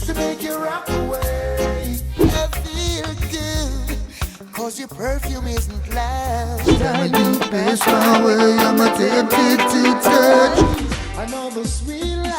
tricks to make you rock away. I feel good, cause your perfume isn't loud. Time you pass my way, I'm tempted to touch another sweet life.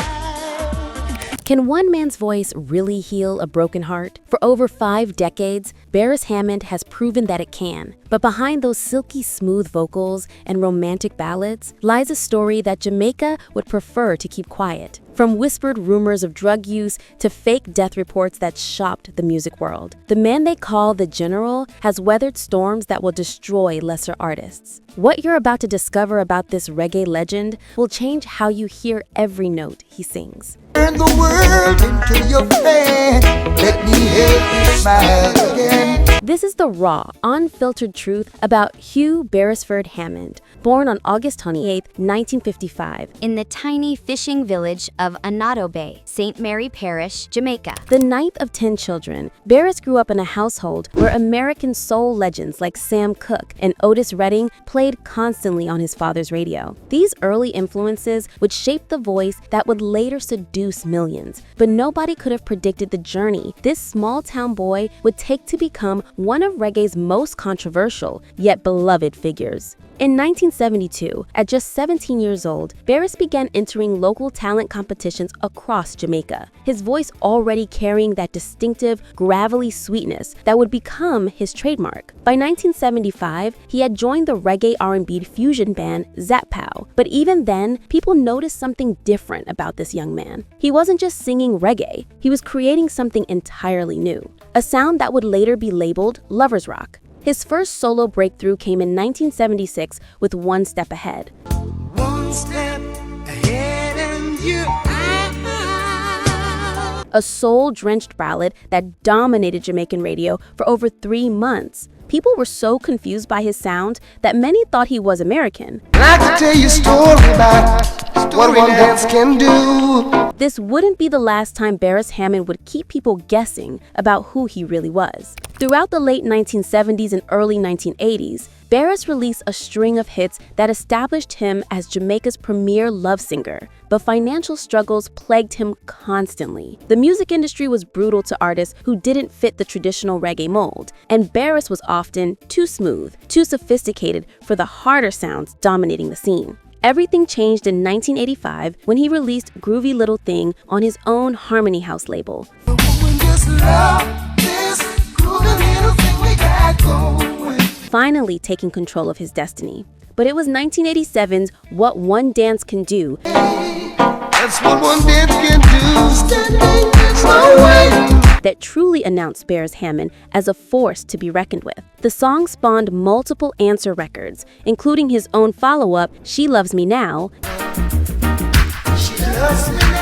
Can one man's voice really heal a broken heart? For over 5 decades, Beres Hammond has proven that it can. But behind those silky smooth vocals and romantic ballads lies a story that Jamaica would prefer to keep quiet. From whispered rumors of drug use to fake death reports that shocked the music world, the man they call the General has weathered storms that will destroy lesser artists. What you're about to discover about this reggae legend will change how you hear every note he sings. Turn the world into your fan. Let me help you smile again. This is the raw, unfiltered truth about Hugh Beresford Hammond, born on August 28, 1955. In the tiny fishing village of Anato Bay, St. Mary Parish, Jamaica. The ninth of 10 children, Beres grew up in a household where American soul legends like Sam Cooke and Otis Redding played constantly on his father's radio. These early influences would shape the voice that would later seduce millions. But nobody could have predicted the journey this small-town boy would take to become one of reggae's most controversial yet beloved figures. In 1972, at just 17 years old, Beres began entering local talent competitions across Jamaica, his voice already carrying that distinctive, gravelly sweetness that would become his trademark. By 1975, he had joined the reggae R&B fusion band Zap Pow, but even then, people noticed something different about this young man. He wasn't just singing reggae, he was creating something entirely new, a sound that would later be labeled lovers rock. His first solo breakthrough came in 1976 with One Step Ahead. One step ahead and you're out. A soul-drenched ballad that dominated Jamaican radio for over 3 months. People were so confused by his sound that many thought he was American. I like to tell you a story about what one dance can do. This wouldn't be the last time Beres Hammond would keep people guessing about who he really was. Throughout the late 1970s and early 1980s, Beres released a string of hits that established him as Jamaica's premier love singer, but financial struggles plagued him constantly. The music industry was brutal to artists who didn't fit the traditional reggae mold, and Beres was often too smooth, too sophisticated for the harder sounds dominating the scene. Everything changed in 1985 when he released Groovy Little Thing on his own Harmony House label. Finally taking control of his destiny. But it was 1987's What One Dance Can Do That's what one dance can do. that truly announced Beres Hammond as a force to be reckoned with. The song spawned multiple answer records, including his own follow-up, She Loves Me Now, She loves me now.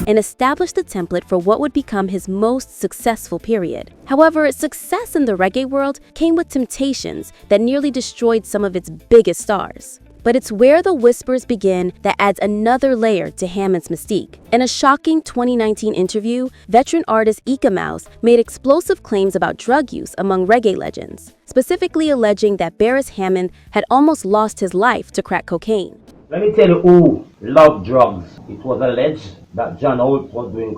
and established the template for what would become his most successful period. However, success in the reggae world came with temptations that nearly destroyed some of its biggest stars. But it's where the whispers begin that adds another layer to Hammond's mystique. In a shocking 2019 interview, veteran artist Ika Mouse made explosive claims about drug use among reggae legends, specifically alleging that Beres Hammond had almost lost his life to crack cocaine. Let me tell you who loved drugs. It was alleged that John Holt was doing.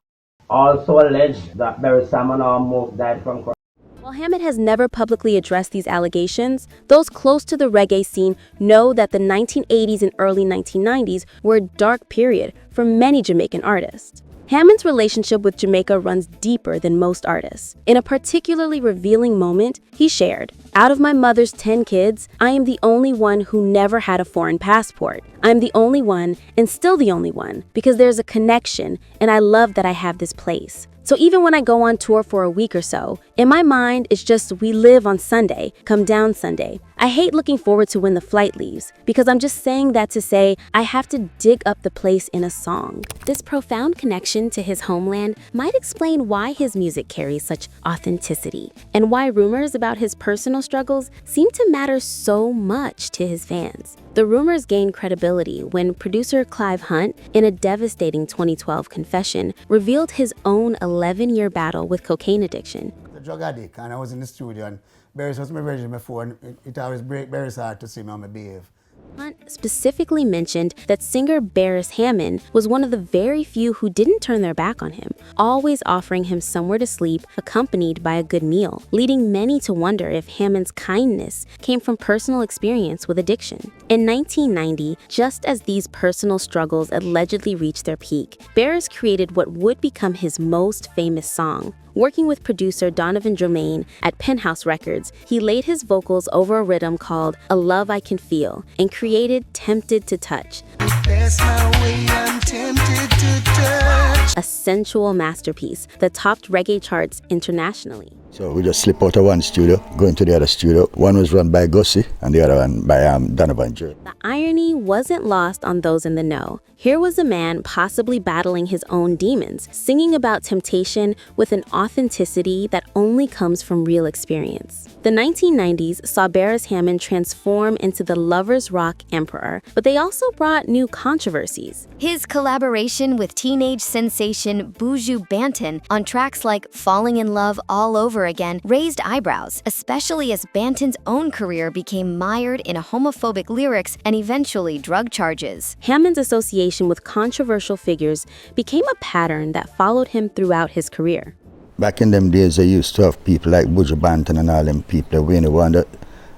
Also alleged that Beres Hammond almost died from crack. While Hammond has never publicly addressed these allegations, those close to the reggae scene know that the 1980s and early 1990s were a dark period for many Jamaican artists. Hammond's relationship with Jamaica runs deeper than most artists. In a particularly revealing moment, he shared, "Out of my mother's 10 kids, I am the only one who never had a foreign passport. I'm the only one, and still the only one, because there's a connection, and I love that I have this place. So even when I go on tour for a week or so, in my mind, it's just we live on Sunday, come down Sunday. I hate looking forward to when the flight leaves, because I'm just saying that to say I have to dig up the place in a song." This profound connection to his homeland might explain why his music carries such authenticity, and why rumors about his personal struggles seem to matter so much to his fans. The rumors gained credibility when producer Clive Hunt, in a devastating 2012 confession, revealed his own 11-year battle with cocaine addiction. A drug addict, and I was in the studio, and Beres was my version before, and it always break Beres' heart to see me on my behave. Hunt specifically mentioned that singer Beres Hammond was one of the very few who didn't turn their back on him, always offering him somewhere to sleep accompanied by a good meal, leading many to wonder if Hammond's kindness came from personal experience with addiction. In 1990, just as these personal struggles allegedly reached their peak, Beres created what would become his most famous song. Working with producer Donovan Germain at Penthouse Records, he laid his vocals over a rhythm called A Love I Can Feel and created Tempted to Touch, That's my way, I'm tempted to touch. a sensual masterpiece that topped reggae charts internationally. So we just slip out of one studio, go into the other studio. One was run by Gussie and the other one by Donovan Germain. The irony wasn't lost on those in the know. Here was a man possibly battling his own demons, singing about temptation with an authenticity that only comes from real experience. The 1990s saw Beres Hammond transform into the lovers' rock emperor, but they also brought new controversies. His collaboration with teenage sensation Buju Banton on tracks like Falling in Love All Over Again raised eyebrows, especially as Banton's own career became mired in homophobic lyrics and eventually drug charges. Hammond's association with controversial figures became a pattern that followed him throughout his career. Back in them days, they used to have people like Buju Banton and all them people. We ain't wonder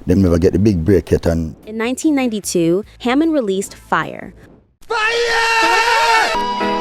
they never get the big break yet. And In 1992, Hammond released Fire, Fire!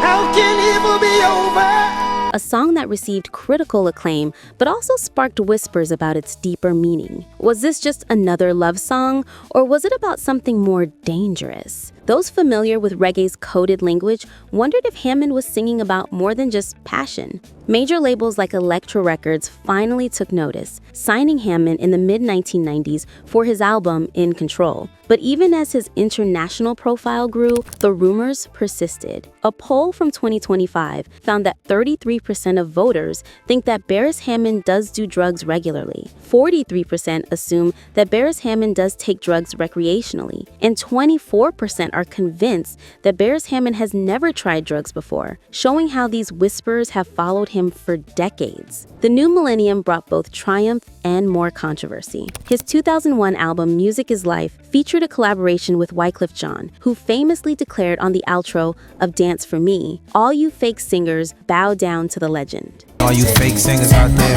How can evil be over? a song that received critical acclaim but also sparked whispers about its deeper meaning. Was this just another love song, or was it about something more dangerous? Those familiar with reggae's coded language wondered if Hammond was singing about more than just passion. Major labels like Elektra Records finally took notice, signing Hammond in the mid-1990s for his album In Control. But even as his international profile grew, the rumors persisted. A poll from 2025 found that 33% of voters think that Beres Hammond does do drugs regularly. 43% assume that Beres Hammond does take drugs recreationally, and 24% are convinced that Beres Hammond has never tried drugs before, showing how these whispers have followed him for decades. The new millennium brought both triumph and more controversy. His 2001 album Music is Life featured a collaboration with Wyclef Jean, who famously declared on the outro of Dance for Me, "All you fake singers bow down to the legend." All you fake singers out there,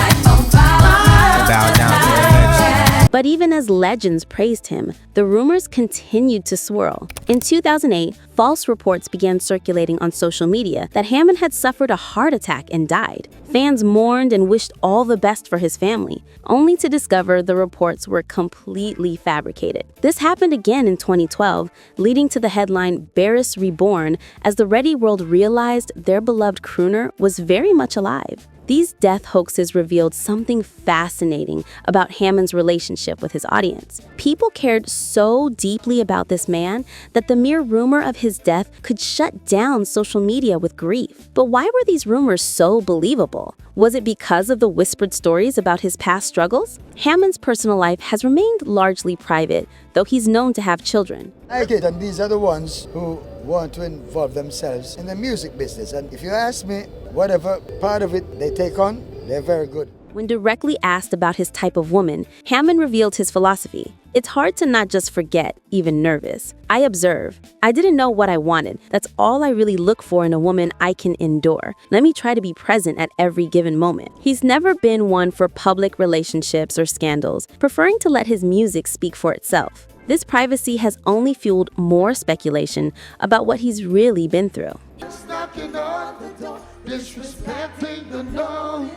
bow down to the legend. But even as legends praised him, the rumors continued to swirl. In 2008, false reports began circulating on social media that Hammond had suffered a heart attack and died. Fans mourned and wished all the best for his family, only to discover the reports were completely fabricated. This happened again in 2012, leading to the headline Beres Reborn, as the Ready world realized their beloved crooner was very much alive. These death hoaxes revealed something fascinating about Hammond's relationship with his audience. People cared so deeply about this man that the mere rumor of his death could shut down social media with grief. But why were these rumors so believable? Was it because of the whispered stories about his past struggles? Hammond's personal life has remained largely private, though he's known to have children. I get, and these are the ones who want to involve themselves in the music business. And if you ask me, whatever part of it they take on, they're very good. When directly asked about his type of woman, Hammond revealed his philosophy. It's hard to not just forget, even nervous. I observe. I didn't know what I wanted. That's all I really look for in a woman I can endure. Let me try to be present at every given moment. He's never been one for public relationships or scandals, preferring to let his music speak for itself. This privacy has only fueled more speculation about what he's really been through. Just knocking on the door, disrespecting the noise.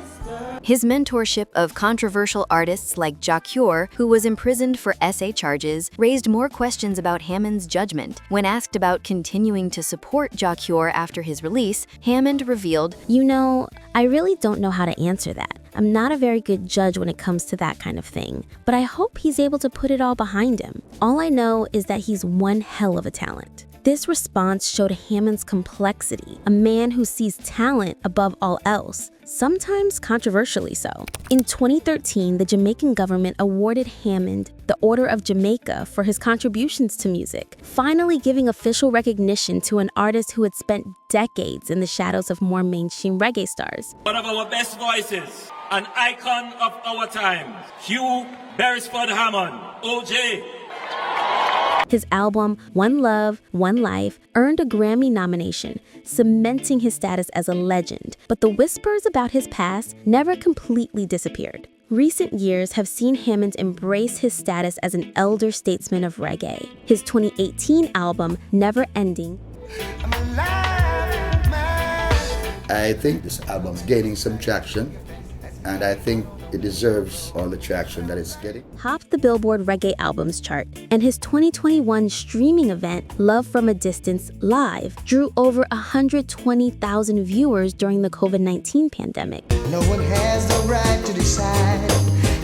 His mentorship of controversial artists like Jacure, who was imprisoned for SA charges, raised more questions about Hammond's judgment. When asked about continuing to support Jacure after his release, Hammond revealed, You know, I really don't know how to answer that. I'm not a very good judge when it comes to that kind of thing, but I hope he's able to put it all behind him. All I know is that he's one hell of a talent. This response showed Hammond's complexity, a man who sees talent above all else, sometimes controversially so. In 2013, the Jamaican government awarded Hammond the Order of Jamaica for his contributions to music, finally giving official recognition to an artist who had spent decades in the shadows of more mainstream reggae stars. One of our best voices, an icon of our time, Beres Hammond, OJ. His album, One Love, One Life, earned a Grammy nomination, cementing his status as a legend. But the whispers about his past never completely disappeared. Recent years have seen Hammond embrace his status as an elder statesman of reggae. His 2018 album, Never Ending, I think this album's gaining some traction, and I think it deserves all the traction that it's getting. topped the Billboard Reggae Albums chart, and his 2021 streaming event, Love from a Distance Live, drew over 120,000 viewers during the COVID-19 pandemic. No one has the right to decide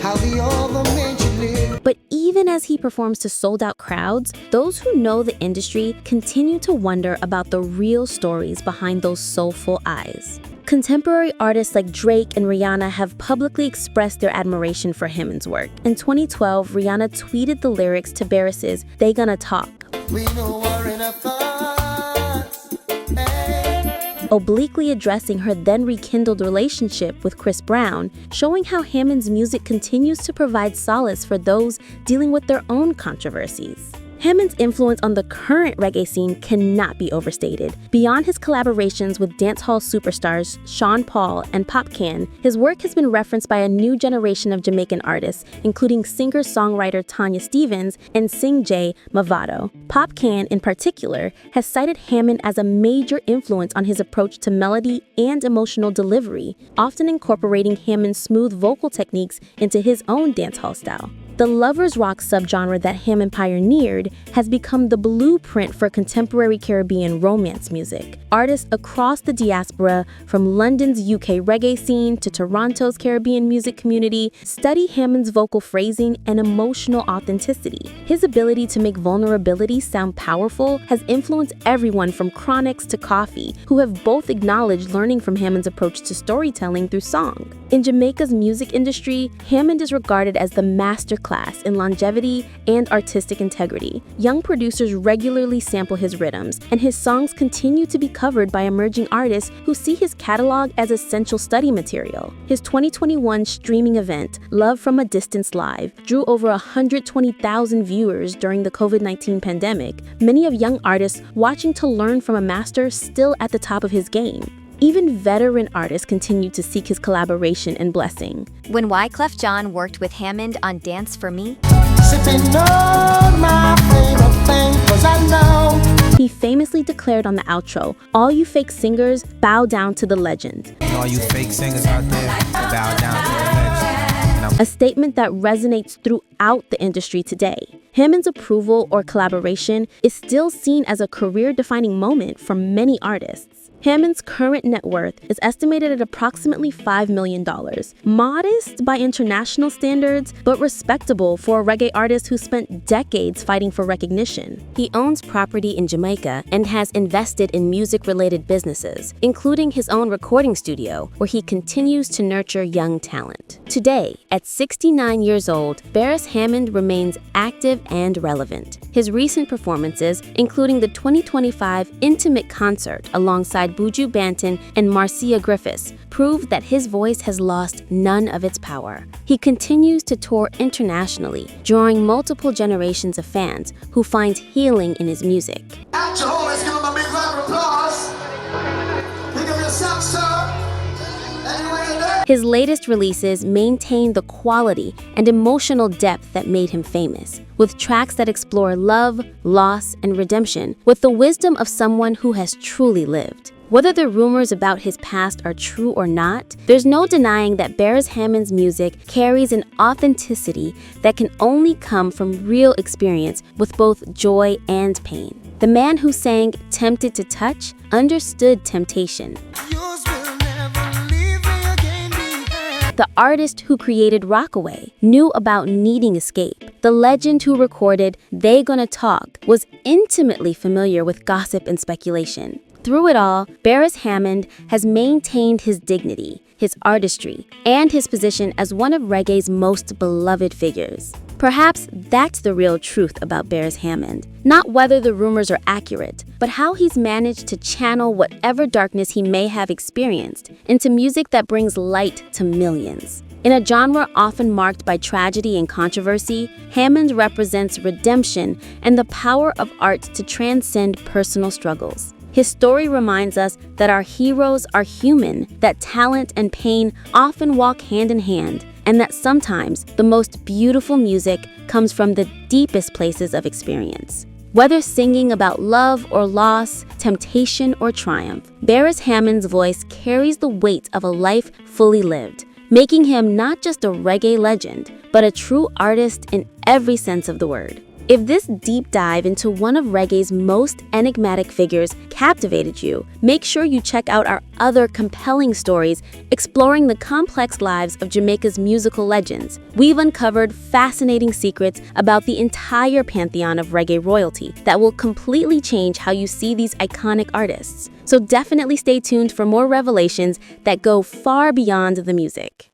how the other man should live. But even as he performs to sold-out crowds, those who know the industry continue to wonder about the real stories behind those soulful eyes. Contemporary artists like Drake and Rihanna have publicly expressed their admiration for Hammond's work. In 2012, Rihanna tweeted the lyrics to Beres's They Gonna Talk, We know we're in a fuss. Hey. obliquely addressing her then rekindled relationship with Chris Brown, showing how Hammond's music continues to provide solace for those dealing with their own controversies. Hammond's influence on the current reggae scene cannot be overstated. Beyond his collaborations with dancehall superstars Sean Paul and Popcan, his work has been referenced by a new generation of Jamaican artists, including singer-songwriter Tanya Stephens and Sing J Mavado. Popcan, in particular, has cited Hammond as a major influence on his approach to melody and emotional delivery, often incorporating Hammond's smooth vocal techniques into his own dancehall style. The lovers rock subgenre that Hammond pioneered has become the blueprint for contemporary Caribbean romance music. Artists across the diaspora, from London's UK reggae scene to Toronto's Caribbean music community, study Hammond's vocal phrasing and emotional authenticity. His ability to make vulnerability sound powerful has influenced everyone from Chronics to Coffee, who have both acknowledged learning from Hammond's approach to storytelling through song. In Jamaica's music industry, Hammond is regarded as the masterclass in longevity and artistic integrity. Young producers regularly sample his rhythms, and his songs continue to be covered by emerging artists who see his catalog as essential study material. His 2021 streaming event, Love from a Distance Live, drew over 120,000 viewers during the COVID-19 pandemic, many of young artists watching to learn from a master still at the top of his game. Even veteran artists continue to seek his collaboration and blessing. When Wyclef Jean worked with Hammond on Dance for Me, Sipping on my favorite thing, 'cause I know. He famously declared on the outro, "All you fake singers, bow down to the legend." And all you fake singers out there, bow down to the legend. And A statement that resonates throughout the industry today. Hammond's approval or collaboration is still seen as a career-defining moment for many artists. Hammond's current net worth is estimated at approximately $5 million. Modest by international standards, but respectable for a reggae artist who spent decades fighting for recognition. He owns property in Jamaica and has invested in music-related businesses, including his own recording studio, where he continues to nurture young talent. Today, at 69 years old, Beres Hammond remains active and relevant. His recent performances, including the 2025 Intimate Concert alongside Buju Banton and Marcia Griffiths, prove that his voice has lost none of its power. He continues to tour internationally, drawing multiple generations of fans who find healing in his music. At your home, let's give him a big round of applause. Pick up yourself, sir. Anywhere you're there. His latest releases maintain the quality and emotional depth that made him famous, with tracks that explore love, loss, and redemption with the wisdom of someone who has truly lived. Whether the rumors about his past are true or not, there's no denying that Beres Hammond's music carries an authenticity that can only come from real experience with both joy and pain. The man who sang Tempted to Touch understood temptation. Yours will never leave me again behind. The artist who created Rockaway knew about needing escape. The legend who recorded They Gonna Talk was intimately familiar with gossip and speculation. Through it all, Beres Hammond has maintained his dignity, his artistry, and his position as one of reggae's most beloved figures. Perhaps that's the real truth about Beres Hammond. Not whether the rumors are accurate, but how he's managed to channel whatever darkness he may have experienced into music that brings light to millions. In a genre often marked by tragedy and controversy, Hammond represents redemption and the power of art to transcend personal struggles. His story reminds us that our heroes are human, that talent and pain often walk hand in hand, and that sometimes the most beautiful music comes from the deepest places of experience. Whether singing about love or loss, temptation or triumph, Beres Hammond's voice carries the weight of a life fully lived, making him not just a reggae legend, but a true artist in every sense of the word. If this deep dive into one of reggae's most enigmatic figures captivated you, make sure you check out our other compelling stories exploring the complex lives of Jamaica's musical legends. We've uncovered fascinating secrets about the entire pantheon of reggae royalty that will completely change how you see these iconic artists. So definitely stay tuned for more revelations that go far beyond the music.